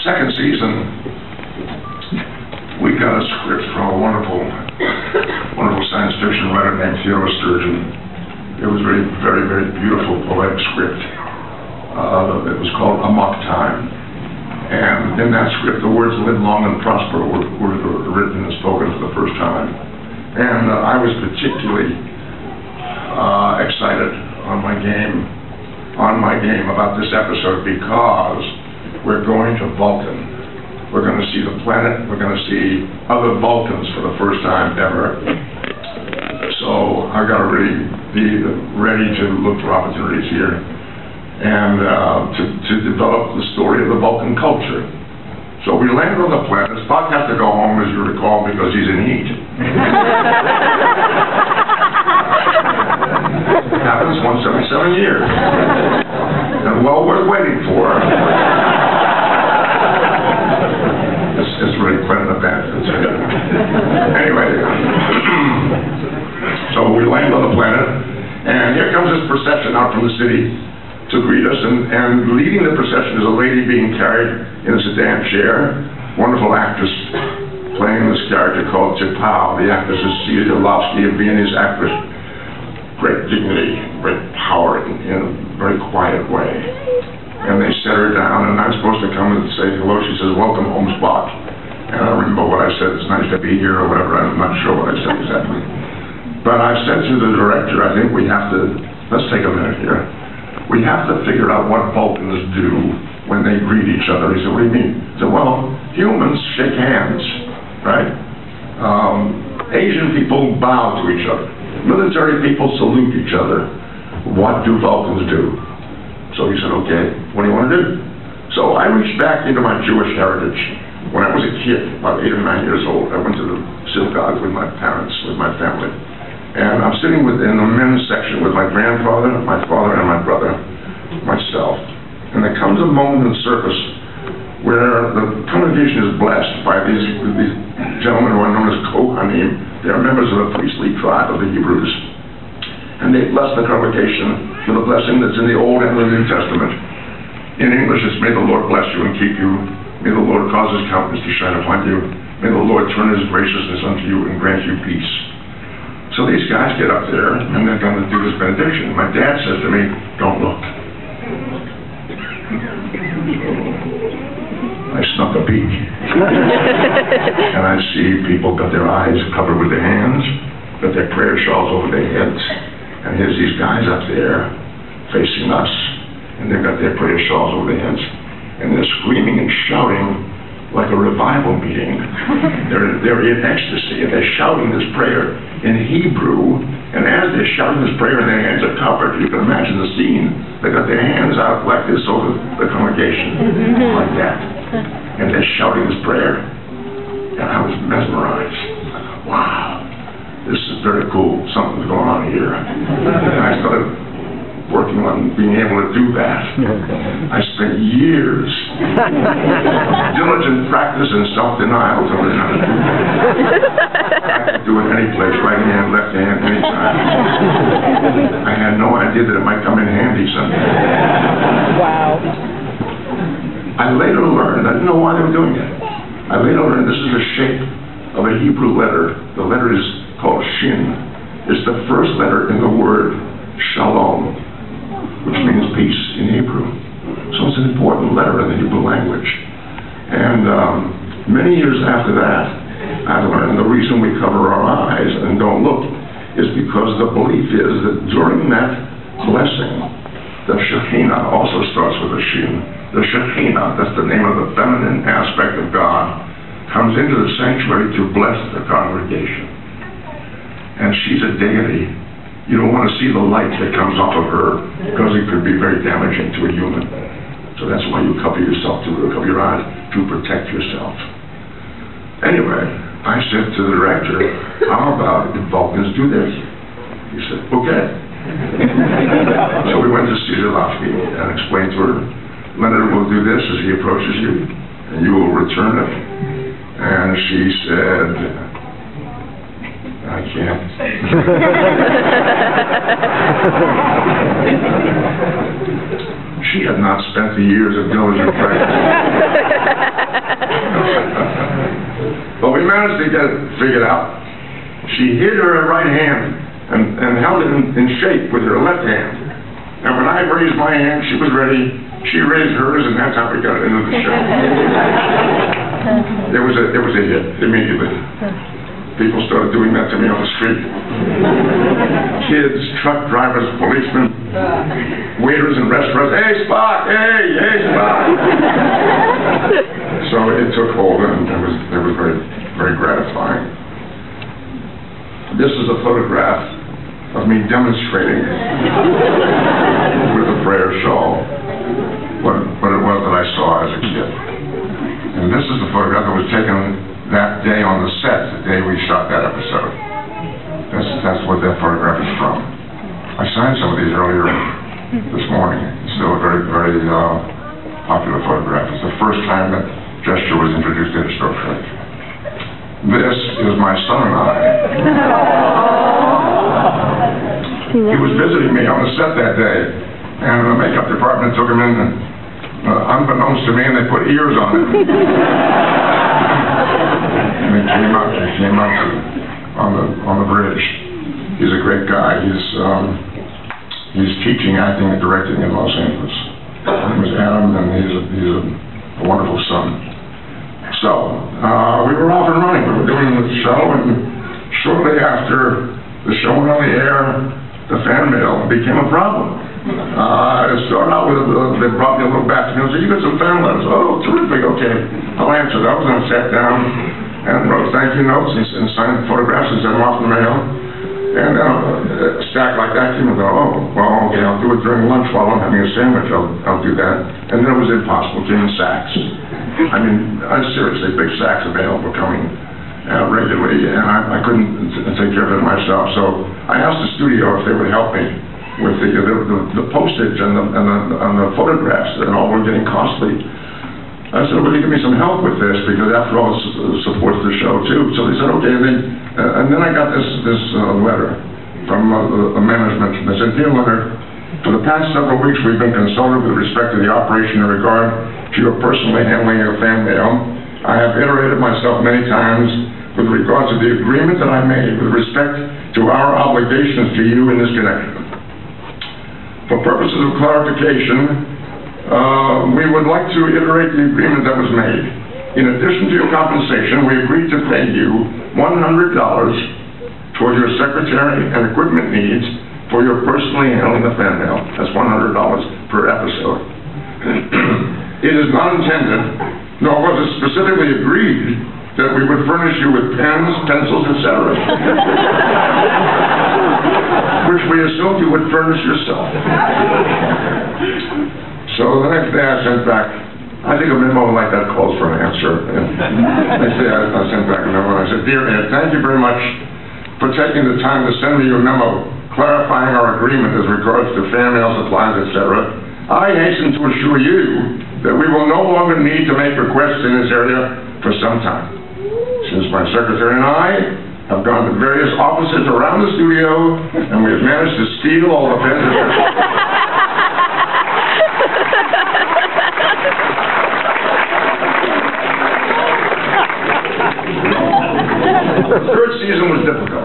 second season, we got a script from a wonderful science fiction writer named Theodore Sturgeon. It was a very, very beautiful poetic script. It was called Amok Time. And in that script, the words "live long and prosper" were written and spoken for the first time. And I was particularly excited on my game about this episode because we're going to Vulcan. We're going to see the planet. We're going to see other Vulcans for the first time ever. So I got to really be ready to look for opportunities here and to develop the story of the Vulcan culture. So we landed on the planet. Spock has to go home, as you recall, because he's in heat. It happens once every 7 years. And well worth waiting for. It's really quite an event. Anyway, so we land on the planet, and here comes this procession out from the city to greet us, and leading the procession is a lady being carried in a sedan chair. Wonderful actress playing this character called T'Pau. The actress is Celia Lovsky, a Viennese actress. Great dignity, great power in a very quiet way. And they set her down, and I'm supposed to come and say hello. She says, "Welcome home, Spock." And I don't remember what I said. "It's nice to be here," or whatever. I'm not sure what I said exactly. But I said to the director, I think we have to, let's take a minute here. We have to figure out what Vulcans do when they greet each other. He said, "What do you mean?" I said, "Well, humans shake hands, right? Asian people bow to each other. Military people salute each other. What do Vulcans do?" So he said, "Okay, what do you want to do?" So I reached back into my Jewish heritage. When I was a kid, about 8 or 9 years old, I went to the synagogue with my parents, with my family. And I'm sitting in the men's section with my grandfather, my father, and my brother, myself. And there comes a moment in the service where the congregation is blessed by these gentlemen who are known as Kohanim. They are members of the priestly tribe of the Hebrews. And they bless the congregation with a blessing that's in the Old and the New Testament. In English, it's "May the Lord bless you and keep you. May the Lord cause his countenance to shine upon you. May the Lord turn his graciousness unto you and grant you peace." So these guys get up there, and they're going to do this benediction. My dad says to me, "Don't look." I snuck a peek. And I see people got their eyes covered with their hands, got their prayer shawls over their heads. And here's these guys up there facing us, and they've got their prayer shawls over their heads. And they're screaming and shouting like a revival meeting. They're in ecstasy, and they're shouting this prayer in Hebrew. And as they're shouting this prayer and their hands are covered, you can imagine the scene. They got their hands out like this over the congregation, like that. And they're shouting this prayer. And I was mesmerized. Wow, this is very cool. Something's going on here. And I started working on being able to do that. I spent years, diligent practice and self-denial to learn how to do that. I could do it any place, right hand, left hand, anytime. I had no idea that it might come in handy someday. Wow. I later learned, I didn't know why they were doing it. I later learned this is the shape of a Hebrew letter. The letter is called Shin. It's the first letter in the word Shalom, which means peace in Hebrew. So it's an important letter in the Hebrew language. And many years after that, I learned the reason we cover our eyes and don't look is because the belief is that during that blessing, the Shekinah also starts with a Shin. The Shekinah, that's the name of the feminine aspect of God, comes into the sanctuary to bless the congregation. And she's a deity. You don't want to see the light that comes off of her because it could be very damaging to a human. So that's why you cover yourself, cover your eyes, to protect yourself. Anyway, I said to the director, "How about if Vulcans do this?" He said, "Okay." So we went to Celia Lovsky and explained to her, "Leonard will do this as he approaches you, and you will return it." And she said, I can't. She had not spent the years of diligent practice. But we managed to get it figured out. She hid her right hand and held it in shape with her left hand. And when I raised my hand, she was ready. She raised hers, and that's how we got into the show. It was a hit immediately. People started doing that to me on the street. Kids, truck drivers, policemen, waiters in restaurants. Hey, Spock! Hey, Spock! So it took hold, and it was very, very gratifying. This is a photograph of me demonstrating with a prayer shawl what it was that I saw as a kid. And this is the photograph that was taken that day on the set, the day we shot that episode. That's what that photograph is from. I signed some of these earlier this morning. It's still a very, very popular photograph. It's the first time that gesture was introduced into Star Trek. This is my son and I. He was visiting me on the set that day, and the makeup department took him in, unbeknownst to me, and they put ears on him. And he came up on the bridge. He's a great guy. He's teaching acting and directing in Los Angeles. His name is Adam, and he's a wonderful son. So we were off and running. We were doing the show, and shortly after the show went on the air, the fan mail became a problem. It started out with they brought me a little batch of mail. Said, "You got some fan letters." "Oh, terrific. Okay, I'll answer those." And I sat down and wrote thank you notes and signed photographs and sent them off in the mail. And a stack like that came and go, "Oh, well, okay, I'll do it during lunch while I'm having a sandwich. I'll do that." And then it was impossible. It came in sacks. I mean, seriously, big sacks of mail were coming regularly, and I couldn't take care of it myself. So I asked the studio if they would help me with the postage and the photographs that all were getting costly. I said, "Will you give me some help with this? Because after all, it supports the show too." So they said, "Okay." And then I got this letter from the management. They said, "Dear Leonard, for the past several weeks we've been consulted with respect to the operation in regard to your personally handling your fan mail. I have iterated myself many times with regard to the agreement that I made with respect to our obligations to you in this connection. For purposes of clarification, we would like to iterate the agreement that was made. In addition to your compensation, we agreed to pay you $100 toward your secretary and equipment needs for your personally handling the fan mail. That's $100 per episode. It is not intended, nor was it specifically agreed, that we would furnish you with pens, pencils, etc., which we assumed you would furnish yourself." So the next day I sent back, I think a memo like that calls for an answer. And I sent back a memo and I said, "Dear Ed, thank you very much for taking the time to send me your memo clarifying our agreement as regards to fan mail supplies, etc. I hasten to assure you that we will no longer need to make requests in this area for some time, since my secretary and I have gone to various offices around the studio and we have managed to steal all the pens." The third season was difficult.